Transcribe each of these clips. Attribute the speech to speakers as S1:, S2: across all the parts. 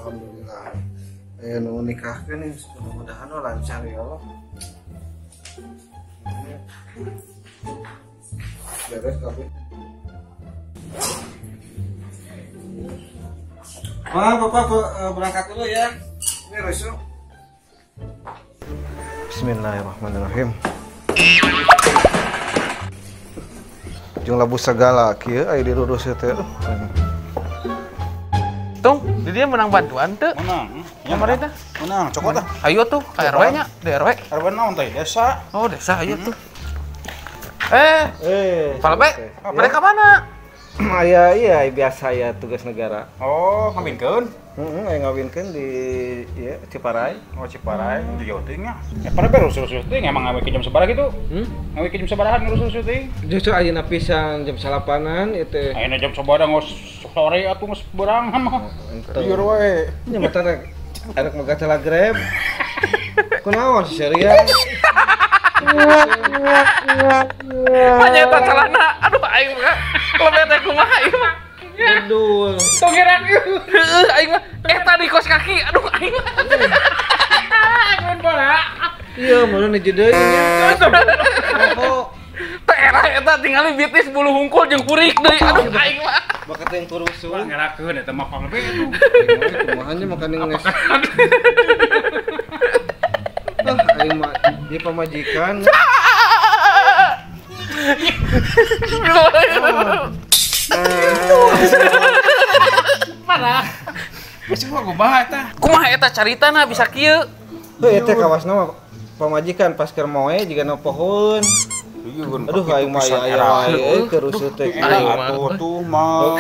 S1: alhamdulillah. Nu nikahkeun nih, mudah-mudahan lancar ya Allah. Beres kabeh. Bapak berangkat dulu ya. Ini Resu. Bismillahirrahmanirrahim. Jeung labu segala kieu aya di lurus teh.
S2: Tung, di dia menang bantuan teu?
S3: Menang.
S2: Pemerintah?
S3: Menang, cokot ah.
S2: Ayo tuh, ke RW-nya, di RW.
S3: RW naon teh? Desa.
S2: Oh, desa ayo tuh. Palbe, mereka mana?
S1: Aya iya biasa ya tugas negara.
S3: Oh, ngawinkeun?
S1: Aya ngawinkeun di ieu Ciparai.
S3: Oh, Ciparai, di Jawa Tengah. Ya pada beres syuting emang ngawe ke jam sabaraha gitu? Ngawe ke jam sabaraha ngurus syuting?
S1: Justru ayeuna pisan jam 8-an itu.
S3: Ayeuna jam sabaraha ngos sore atuh geus beurang mah. Lieur wae.
S1: Nya mah tarek arek maga telegram. Kunaon si Serian?
S2: Hanya eta celana. Aduh aing mah. Lebih teh kumaha ieu mah.
S1: Bedul.
S2: Tongeran heeh aing mah eta di kos kaki. Aduh aing mah. Aing bola.
S1: Iya, mana nih deui nya. Oh,
S2: teh eta tinggali bitis bulu hungkul jeung kurik deui. Aduh aing mah.
S1: bakat yang kurusu.
S3: Ngerakeun eta mah palbe itu.
S1: Kumaha nya makan nges. Aing mah di pamajikan.
S2: Mana?
S3: Masih gua kumaha eta?
S2: Kumaha eta caritana bisa kieu?
S1: Heuh eta kawasna mah pamajikan pas keur moe jiga na pohon. Aduh aing mah aya wae kerusu teh.
S3: Atuh tuh mah.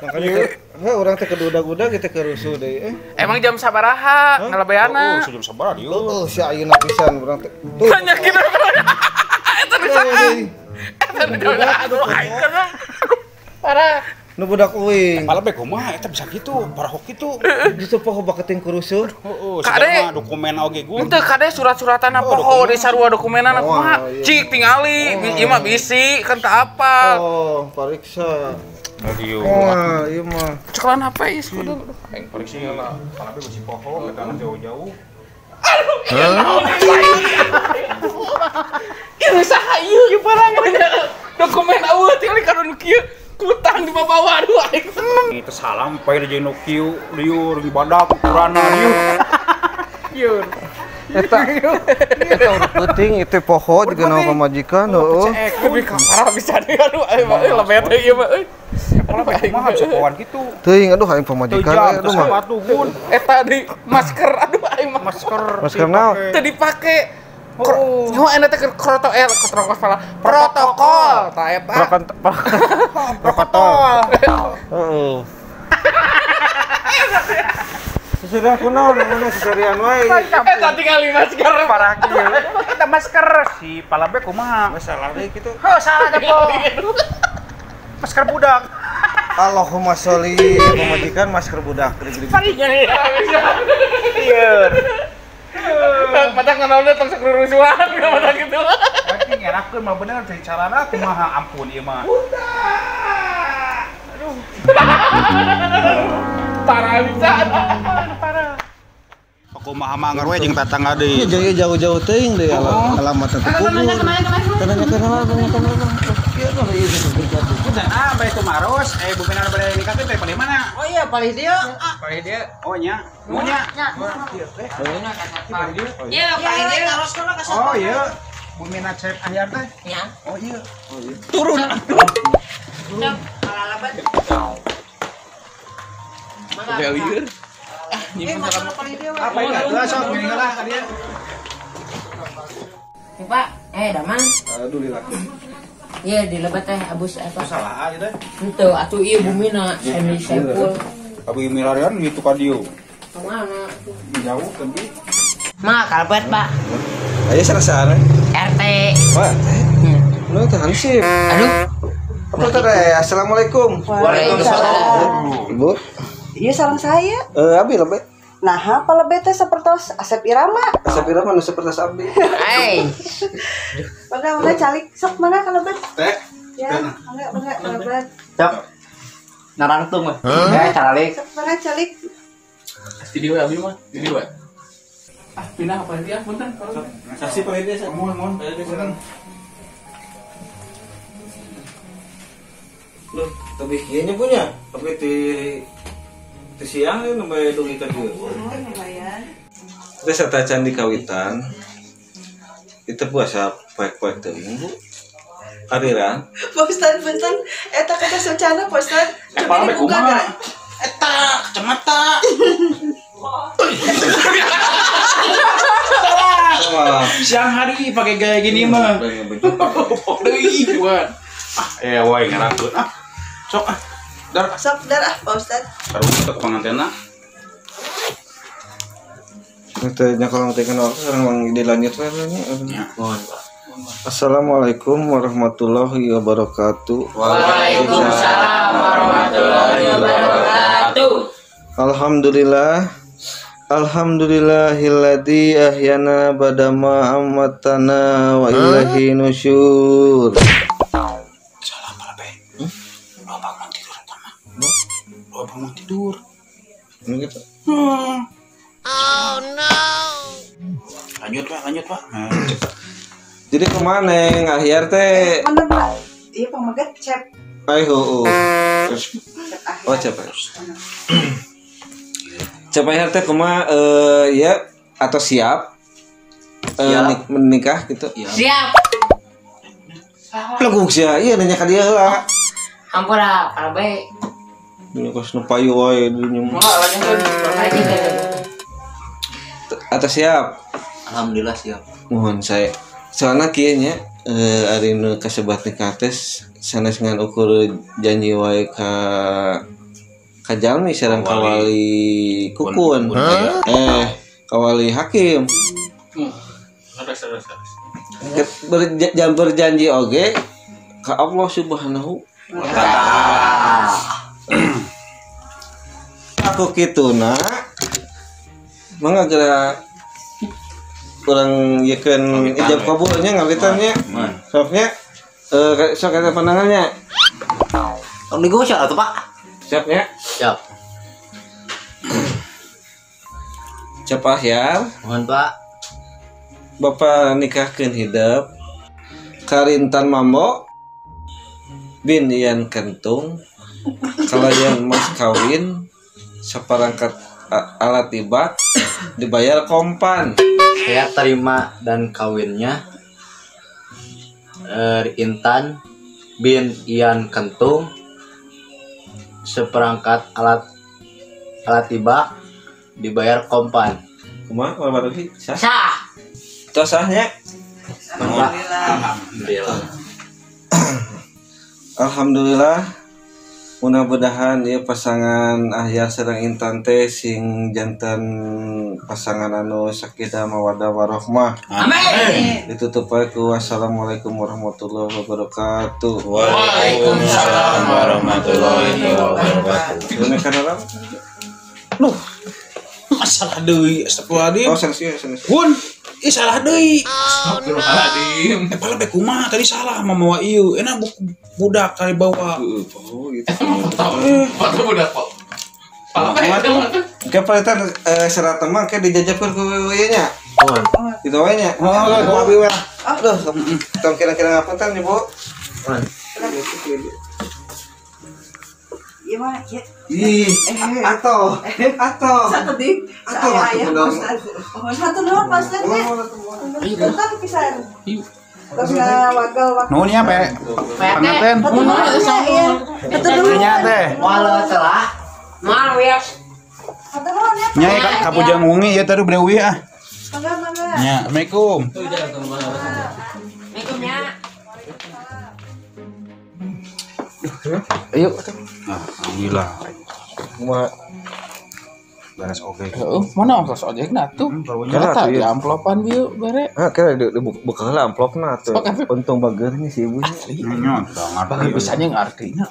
S1: Makanya urang teh keduda-duda kita kerusu deui.
S2: Emang jam sabaraha ngalebeana?
S3: Oh, jam sabaraha dieu.
S1: Oh, si ayeuna pisan urang teh.
S2: Banyak kitu. Eta bisa. Eta udah aduh aing kana. Parah.
S1: Nu budak uing.
S3: Palbe kumaha eta bisa gitu, parahok gitu.
S1: Justru poho baketing kurusu.
S3: Heeh,
S2: Kade
S3: dokumen oge gue.
S2: Henteu kade surat-suratana poho di sarua dokumenana kumaha? Cik tingali, ieu mah bisi kan teu apal.
S1: Oh, pariksa.
S3: Aduh.
S1: Wah, ieu mah.
S2: Cekelan HP is kudu.
S3: Aing periksi heula. Palbe bisi poho ketangan jauh-jauh.
S2: Ieu saha ieu barang dokumen aweuh tinggal kadon kieu. Utang di bawah aduh aing seneng.
S3: Itu salam pae di jeung kieu liur badak kurana liur. Liur.
S1: Eta urang penting itu poho juga na pamajikan, heuh.
S2: Lebih parah bisa deui aduh aing lebet teh ieu mah euy.
S3: Palbe kumaha sakoan gitu.
S1: Teuing aduh aing pamajikan aduh mah.
S3: Batu gun.
S2: Eta di masker aduh aing mah
S1: Masker naon?
S2: teu dipake. Nyawa enak teh protokol ta eta.
S1: Protokol. Heeh. Sudah kunaon mana seserian wae.
S2: Eta tinggal masker
S3: Parah kieu. Eta masker si Palbe kumaha?
S1: Masalah deui kitu.
S3: Heuh salah teh po. Masker budak.
S1: Allahumma sholli pamajikan masker budak.
S3: Liur.
S2: Padahal nganaulna tong sakrurusuhan padahal gitu.
S3: Berarti ngerakeun mah bener teh carana kumaha ampun ieu mah.
S2: Aduh. Parah bisa. Parah.
S3: Kumaha manggar we jeung tatangga deui.
S1: Jadi jauh-jauh teuing deui alamat teh kudu.
S3: Kumaha bae itu maros, buminan bade nikah teh paling mana?
S4: Oh iya, paling dia.
S3: Paling dia. Oh nya. Nya.
S4: Iya, paling dia terus kana ka
S3: Oh iya. Buminan cep anyar teh.
S4: Ya.
S3: Oh iya.
S2: Turun.
S4: Udah, kalalaban.
S2: Belieur.
S4: Nyimpen salam paling dia.
S3: Apa ini? Lah sok gini lah ka dia.
S4: Pak, daman.
S1: Aduh lila.
S4: Iya, di lebat teh abus eta.
S3: Salah aja deh.
S4: Henteu, atuh ieu bumina semi sampul.
S3: Abi milarian gitu ka dieu.
S4: Kemana?
S3: Jauh tapi.
S4: Mak, kalbet, Pak.
S1: Ayo sarasara.
S4: RT.
S1: Pak. Lu teh hansip.
S4: Aduh.
S1: Apa teh? Assalamualaikum.
S4: Waalaikumsalam.
S1: Ibu.
S5: Iya salam saya.
S1: Abi lebih.
S5: Nah, apa lebih teh sepertos Asep Irama.
S1: Asep Irama nu seperti Abi.
S4: Hai.
S5: Mana calik sok mana kalau lebih?
S1: Teh.
S5: Ya, enggak lebih.
S3: Cak.
S4: Narangtung mah. Calik.
S5: Mana calik?
S2: Video abi mah, video. Pindah apa dia? Punten.
S1: Saksi Pak Ide, mohon. Loh, tapi kayaknya punya. Tapi di siang ini namanya dugi ka dieu. Terus serta candi kawitan. Itu puasa poek-poek teuing, Bu. Ariran.
S5: Pak Ustad punten eta kata sucana Pak Ustad.
S3: Apa be kumaha? Eta kacamata. Siang hari pakai gaya gini mah. Deui buat. Woy ngarangkeun Sok dar
S5: Pak Ustad.
S3: baru untuk pengantenna.
S1: Katanya kalau ngerti kenal sekarang dilanjut
S3: Ya.
S1: mohon Pak. Assalamualaikum warahmatullahi wabarakatuh.
S4: Waalaikumsalam warahmatullahi wabarakatuh.
S1: Alhamdulillahilladzi ahyana badama amatana wa ilaihi nusyur.
S3: Salah malah be. Lo bangun tidur sama. Lo bangun tidur.
S1: Ini gitu.
S3: Lanjut Pak.
S1: Jadi kemana ngahyar teh?
S5: Mana Pak? Iya Pak Maget cep.
S1: Ayo. Oh siapa? Siapa yang teh kumaha ya atau siap? Menikah gitu.
S4: Siap.
S1: Leguk sia, iya nanya ka dia heula.
S4: Ampura, kalbe.
S1: Nya kos nu payu wae dinya. Atau siap?
S4: Alhamdulillah siap.
S1: Mohon saya. Soalnya kieu nya ari nu kasebat nikah teh sanes ngan ukur janji wae ka jalmi sareng kawali kukun. Kawali hakim. Berjanji oge ka Allah Subhanahu wa taala. Aku kituna mangga geura kurang yekeun ijab kabulnya ngawitannya. Soknya sok eta pandangannya.
S4: Om nigo siapa tuh Pak?
S1: Siapnya?
S4: Siap.
S1: Cepah ya.
S4: Mohon Pak.
S1: Bapak nikahkeun hidup Karintan Mambo bin Ian Kentung kalayan mas kawin seperangkat alat ibak dibayar kompan.
S4: Saya terima dan kawinnya Intan bin Ian Kentung seperangkat alat ibak dibayar kompan.
S1: Kumaha baru sih?
S4: Sah.
S1: Tosahnya?
S4: Alhamdulillah.
S1: Alhamdulillah. Mudah-mudahan ya pasangan Ahyar sareng Intan teh sing jantan pasangan anu sakinah mawaddah warahmah.
S4: Amin.
S1: Ditutup ku wassalamualaikum warahmatullahi wabarakatuh.
S2: Waalaikumsalam warahmatullahi wabarakatuh.
S1: Dene kana lah.
S3: Masalah deui astagfirullahaladzim.
S1: Oh, sensi.
S3: Gun, salah deui.
S2: Astagfirullahaladzim.
S3: Pala be kumaha tadi salah mamawa ieu. Enak budak kali bawa.
S1: Oh gitu.
S2: Apa udah kok?
S1: Oke, palitan serat teman kayak dijajabkeun ku ieu nya. Gitu we nya. Oh, ku abi we. Aduh, tong kira-kira ngapunten nih, Bu.
S5: Gimana ya?
S1: Atau.
S5: Satu dik. Ayah satu doang Pak Ustad ya. Bentar pisan. Tapi wagal.
S3: Nuhun ya, Pe. Panganten.
S5: Satu dulu.
S3: Nya teh.
S4: Walau telah mal wias.
S5: Satu doang ya.
S3: Nyai kapujang wengi ya tadi brewi ah.
S5: Mangga.
S3: Nya, Assalamualaikum.
S4: Assalamualaikum ya.
S1: Ayo.
S3: Alhamdulillah.
S1: Kumaha?
S3: Beres oke.
S2: Mana ongkos ojekna tuh? Kata di amplopan bieu bare.
S1: Kira dibuka heula amplopna tuh. Untung bageurnya si ibunya.
S3: Nya, udah
S2: Bagi bisanya ngartinya.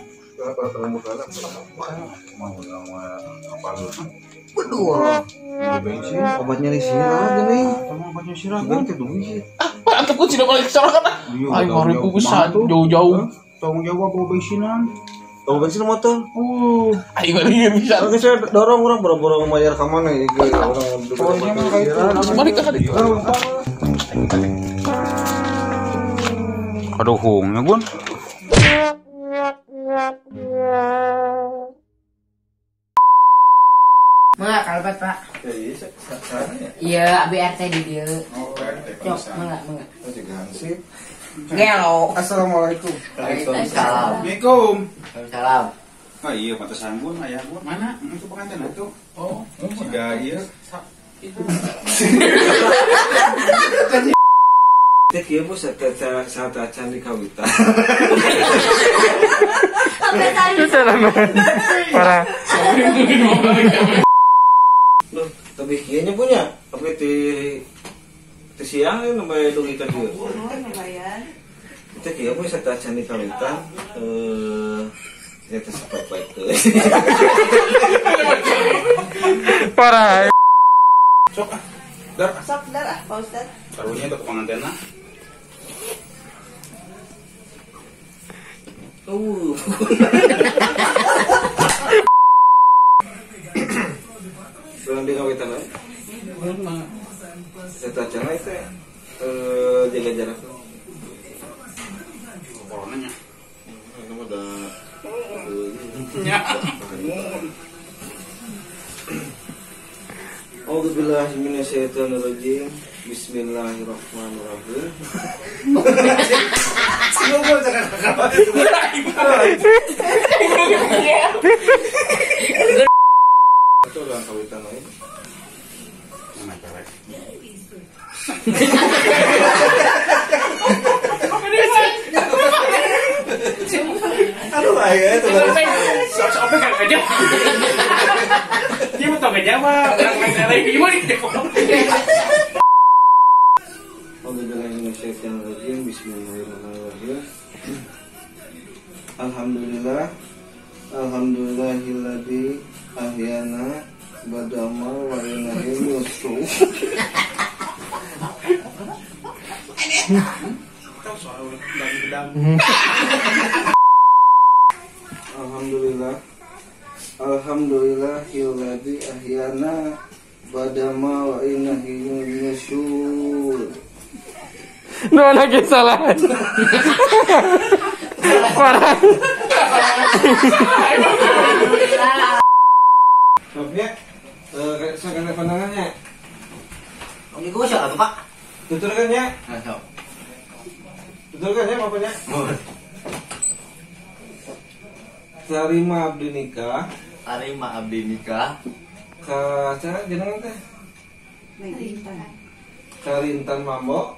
S1: Obat nyeri sirah geuning.
S3: Obatnya sirah.
S1: Ganti duit.
S2: Pak antep ku tidak balik sorangan. Ayo 5.000 pisan jauh-jauh.
S3: Tanggung jawab bawa bensinan.
S1: Oh, bensin motor.
S2: Ayo lagi bisa.
S1: Oke, saya dorong orang boro-boro bayar ke mana ya? Orang
S3: Soalnya mah kayak itu.
S2: Balik ke tadi.
S3: Aduh, hungnya Gun.
S4: Mengak kalbat pak. Iya, ABRT di dia. Cok, mengak. Gelo.
S1: Assalamualaikum.
S4: Waalaikumsalam.
S3: Assalamualaikum.
S4: Waalaikumsalam.
S3: Ah iya, pantesan Gun, ayah Gun. Mana? Itu pengantin itu. Oh, sudah iya.
S1: Teh kieu bos saat acan di kawitan.
S2: Parah.
S1: Loh, tapi kieu nya punya. Tapi ti siang namanya dugi ka dieu.
S5: Lumayan.
S1: Teh kieu bos saat acan di kawitan. Ya teh sapat baik teh.
S2: Parah.
S3: Sok ah. Dar.
S5: Sok darah, Pak Ustad.
S3: Karunya untuk pengantinna.
S1: Belum di kawitan we. Saat acan itu jaga jarak.
S3: Coronanya.
S1: Ini udah A'udzubillahi minasyaitonirrajim. Bismillahirrahmanirrahim. Itu ulang kawitan lain.
S3: Mana cewek?
S1: Aduh, ayo itu.
S3: Sok-sok kan aja. Dia mau tahu gak jawab. Orang gimana nih?
S1: A'udzubillahi minasyaitonirrajim. Bismillahirrahmanirrahim. Alhamdulillah. Alhamdulillahilladzi ahyana badama wa ilaihil nusyur. Alhamdulillah. Alhamdulillahilladzi ahyana badama wa ilaihil nusyur.
S2: Nuhun lagi salah. Parah.
S1: Maafnya, saya pandangannya.
S4: Ini gue siapa pak?
S1: Betul kan ya? Betul kan ya bapaknya? Terima abdi nikah.
S4: Tarima abdi nikah.
S1: Ka cara jenengan teh?
S5: Neng Intan.
S1: Karintan Mambo.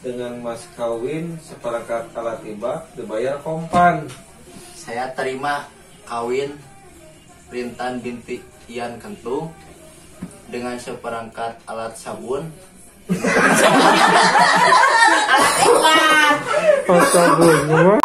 S1: Dengan mas kawin seperangkat alat tiba dibayar kompan.
S4: Saya terima kawin Rintan binti Ian Kentung dengan seperangkat alat sabun.
S2: Astagfirullah.